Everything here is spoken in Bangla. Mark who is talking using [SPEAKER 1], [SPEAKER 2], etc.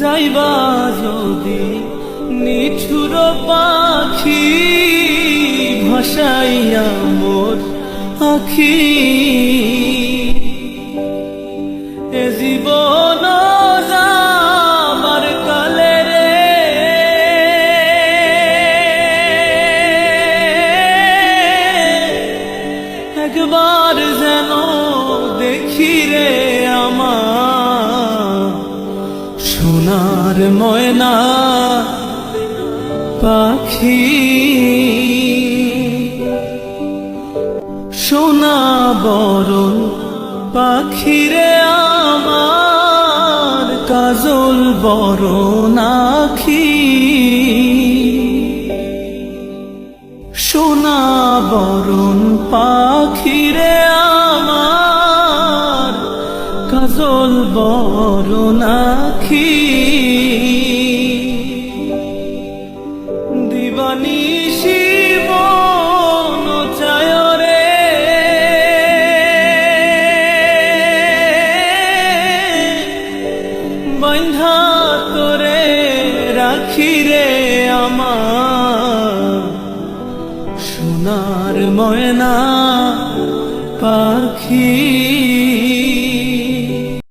[SPEAKER 1] যাইবা যদি নিঠুর পাখি ভাসাইয়া মোর আখি, এ জীবন যাবার কালে রে একবার যেন দেখি রে আমার সোনার ময়না পাখি। সোনা বরণ পাখি রে আমার কাজল বরণ আখি। সোনা বরণ পাখি রে আমার কাজল বরণ আখি। দিবানিশি মন চায় রে বন্ধা তোরে রাখি রে আমার সোনার ময়না পাখি।